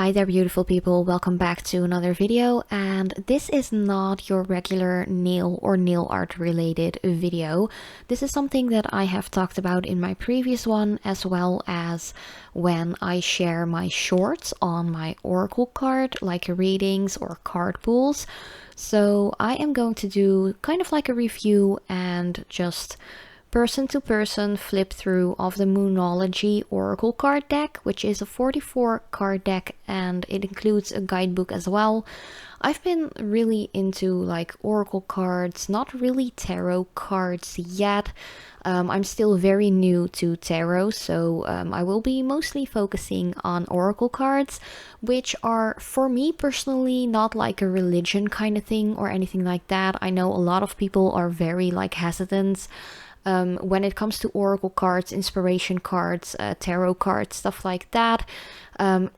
Hi there, beautiful people. Welcome back to another video, and this is not your regular nail or nail art related video. This is something that I have talked about in my previous one, as well as when I share my shorts on my Oracle card, like readings or card pulls. So I am going to do kind of like a review and just person to person flip through of the Moonology Oracle card deck, which is a 44 card deck, and it includes a guidebook as well. I've been really into like Oracle cards, not really tarot cards yet. I'm still very new to tarot, so I will be mostly focusing on Oracle cards, which are for me personally not like a religion kind of thing or anything like that. I know a lot of people are very like hesitant when it comes to Oracle cards, inspiration cards, tarot cards, stuff like that.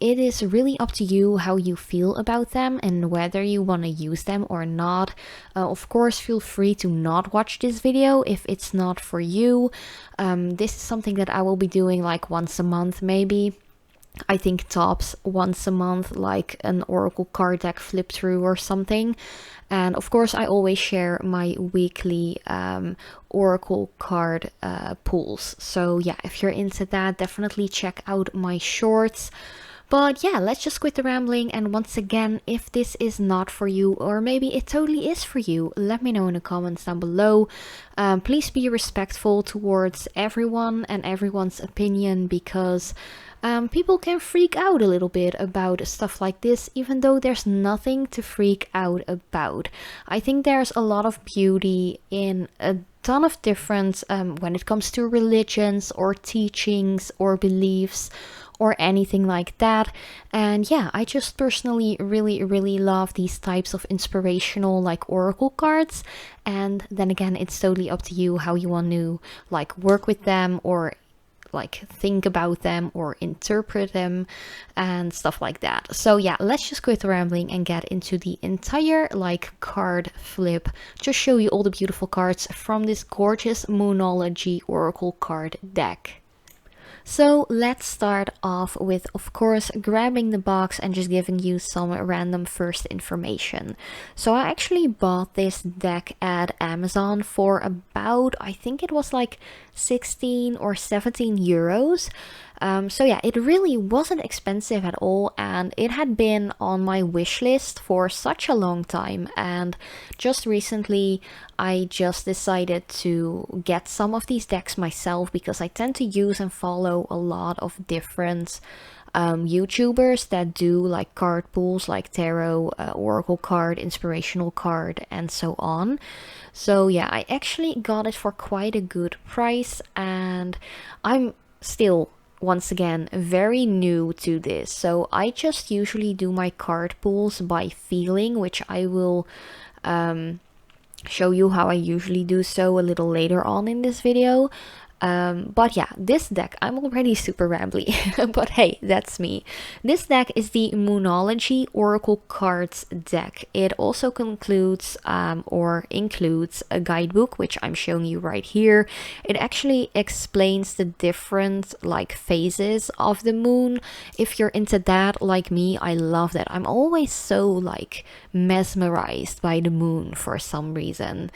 It is really up to you how you feel about them and whether you want to use them or not. Of course, feel free to not watch this video if it's not for you. This is something that I will be doing like once a month maybe. I think tops once a month, like an Oracle card deck flip through or something. And of course, I always share my weekly Oracle card pulls. So yeah, if you're into that, definitely check out my shorts. But yeah, let's just quit the rambling. And once again, if this is not for you, or maybe it totally is for you, let me know in the comments down below. Please be respectful towards everyone and everyone's opinion, because people can freak out a little bit about stuff like this, even though there's nothing to freak out about. I think there's a lot of beauty in a ton of different when it comes to religions or teachings or beliefs or anything like that. And yeah, I just personally really love these types of inspirational like Oracle cards. And then again, it's totally up to you how you want to like work with them or like think about them or interpret them and stuff like that. So yeah, let's just quit the rambling and get into the entire like card flip. Just show you all the beautiful cards from this gorgeous Moonology Oracle card deck. So let's start off with, of course, grabbing the box and just giving you some random first information. So I actually bought this deck at Amazon for about, I think it was like 16 or 17 euros. So yeah, it really wasn't expensive at all, and it had been on my wish list for such a long time. And just recently I just decided to get some of these decks myself, because I tend to use and follow a lot of different YouTubers that do like card pulls, like tarot, Oracle card, inspirational card, and so on. So yeah, I actually got it for quite a good price, and I'm still, once again, very new to this. So I just usually do my card pulls by feeling, which I will show you how I usually do so a little later on in this video. But yeah, this deck, I'm already super rambly, but hey, that's me. This deck is the Moonology Oracle Cards deck. It also concludes or includes a guidebook, which I'm showing you right here. It actually explains the different like phases of the moon. If you're into that like me, I love that. I'm always so like mesmerized by the moon for some reason.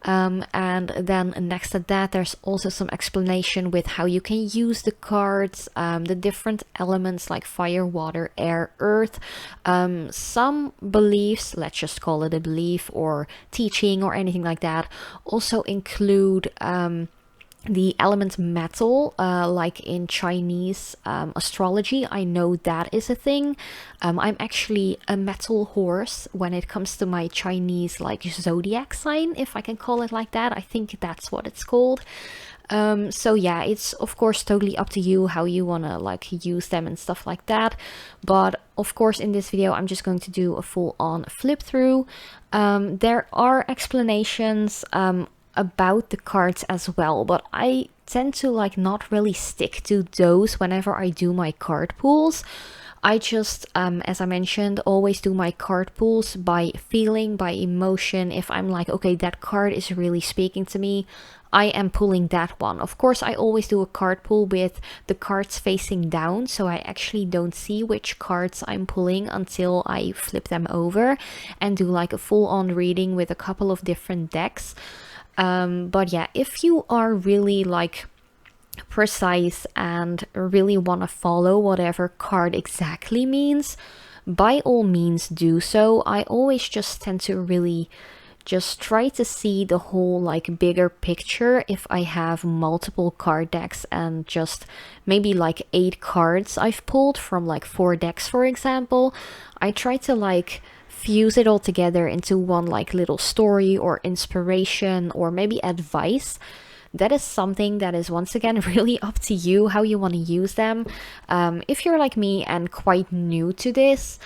And then next to that, there's also some explanation with how you can use the cards, the different elements like fire, water, air, earth. Some beliefs, let's just call it a belief or teaching or anything like that, also include the element metal, like in Chinese astrology. I know that is a thing. I'm actually a metal horse when it comes to my Chinese like zodiac sign, if I can call it like that. I think that's what it's called. So yeah, it's of course totally up to you how you want to like use them and stuff like that. But of course in this video I'm just going to do a full-on flip through. There are explanations about the cards as well, but I tend to like not really stick to those whenever I do my card pulls. I just, as I mentioned, always do my card pulls by feeling, by emotion. If I'm like, okay, that card is really speaking to me, I am pulling that one. Of course, I always do a card pull with the cards facing down, so I actually don't see which cards I'm pulling until I flip them over and do like a full-on reading with a couple of different decks. But yeah, if you are really like precise and really want to follow whatever card exactly means, by all means do so. I always just tend to really just try to see the whole like bigger picture if I have multiple card decks and just maybe like 8 cards I've pulled from like 4 decks, for example. I try to like fuse it all together into one like little story or inspiration or maybe advice. That is something that is once again really up to you how you want to use them. If you're like me and quite new to this,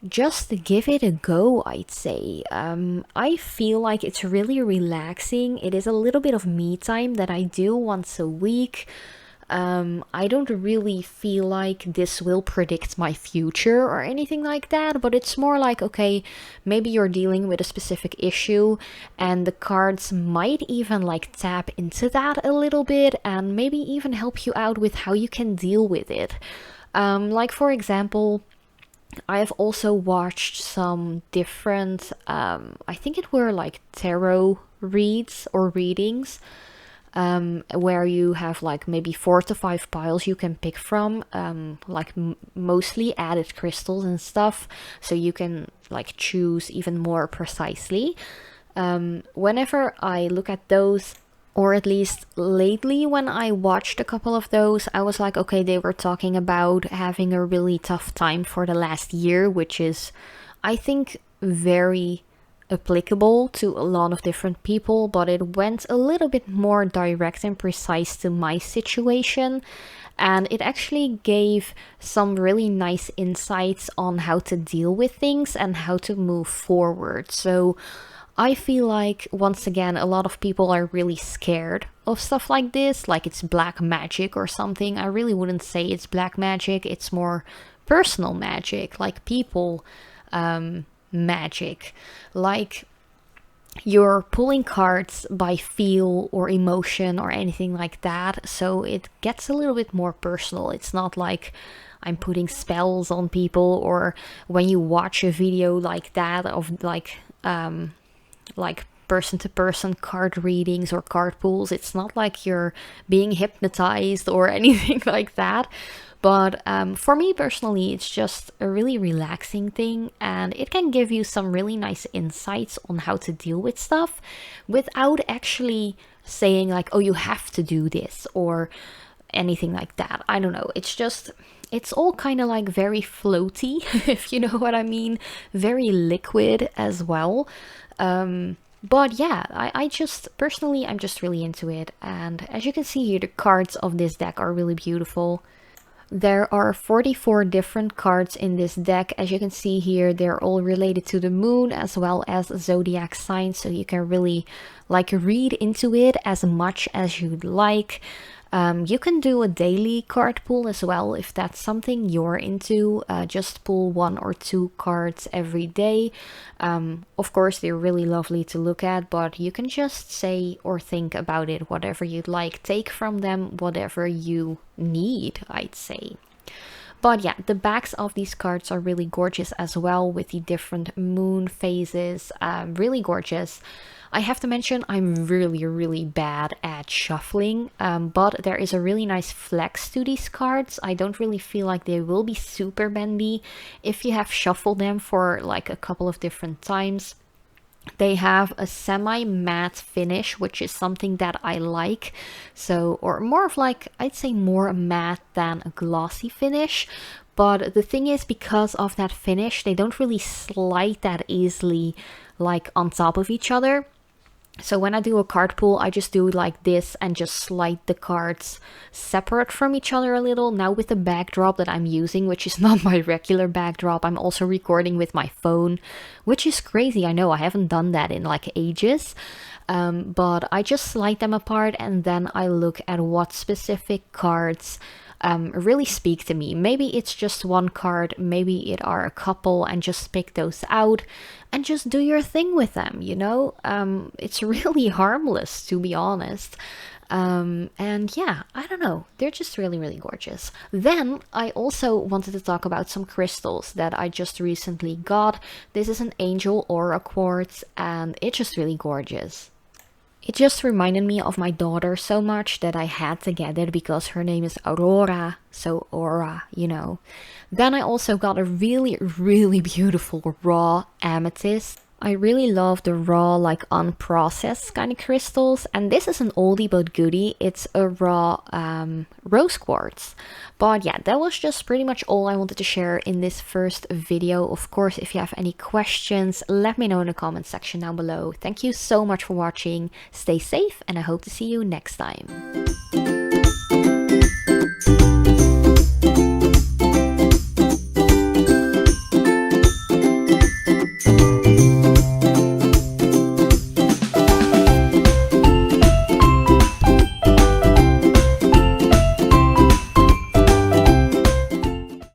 just give it a go, I'd say. I feel like it's really relaxing. It is a little bit of me time that I do once a week. I don't really feel like this will predict my future or anything like that, but it's more like, okay, maybe you're dealing with a specific issue and the cards might even like tap into that a little bit and maybe even help you out with how you can deal with it. Like for example, I've also watched some different, I think it were like tarot reads or readings, where you have like maybe 4 to 5 piles you can pick from, like mostly added crystals and stuff, so you can like choose even more precisely. Whenever I look at those, or at least lately when I watched a couple of those, I was like, okay, they were talking about having a really tough time for the last year, which is, I think, very applicable to a lot of different people, but it went a little bit more direct and precise to my situation, and it actually gave some really nice insights on how to deal with things and how to move forward. So I feel like, once again, a lot of people are really scared of stuff like this, like it's black magic or something. I really wouldn't say it's black magic, it's more personal magic, like people magic. Like you're pulling cards by feel or emotion or anything like that, so it gets a little bit more personal. It's not like I'm putting spells on people, or when you watch a video like that of like person to person card readings or card pulls, it's not like you're being hypnotized or anything like that. But for me personally, it's just a really relaxing thing, and it can give you some really nice insights on how to deal with stuff without actually saying like, oh, you have to do this or anything like that. I don't know. It's just, it's all kind of like very floaty, if you know what I mean. Very liquid as well. But yeah, I just, personally, I'm just really into it. And as you can see here, the cards of this deck are really beautiful. There are 44 different cards in this deck. As you can see here, they're all related to the moon as well as zodiac signs, so you can really like read into it as much as you'd like. You can do a daily card pull as well if that's something you're into. Just pull 1 or 2 cards every day. Of course, they're really lovely to look at, but you can just say or think about it whatever you'd like. Take from them whatever you need, I'd say. But yeah, the backs of these cards are really gorgeous as well, with the different moon phases. Really gorgeous. I have to mention, I'm really bad at shuffling, but there is a really nice flex to these cards. I don't really feel like they will be super bendy if you have shuffled them for like a couple of different times. They have a semi-matte finish, which is something that I like. So, or more of like, I'd say more matte than a glossy finish. But the thing is, because of that finish, they don't really slide that easily like on top of each other. So when I do a card pull, I just do like this and just slide the cards separate from each other a little. Now with the backdrop that I'm using, which is not my regular backdrop, I'm also recording with my phone, which is crazy. I know I haven't done that in like ages. But I just slide them apart and then I look at what specific cards really speak to me. Maybe it's just one card, maybe it are a couple, and just pick those out and just do your thing with them, you know? It's really harmless, to be honest. And yeah, I don't know, they're just really, really gorgeous. Then I also wanted to talk about some crystals that I just recently got. This is an Angel Aura quartz, and it's just really gorgeous. It just reminded me of my daughter so much that I had to get it because her name is Aurora, so Aura, you know. Then I also got a really, really beautiful raw amethyst. I really love the raw, like unprocessed kind of crystals, and this is an oldie but goodie. It's a raw rose quartz. But yeah, that was just pretty much all I wanted to share in this first video. Of course, if you have any questions, let me know in the comment section down below. Thank you so much for watching. Stay safe, and I hope to see you next time.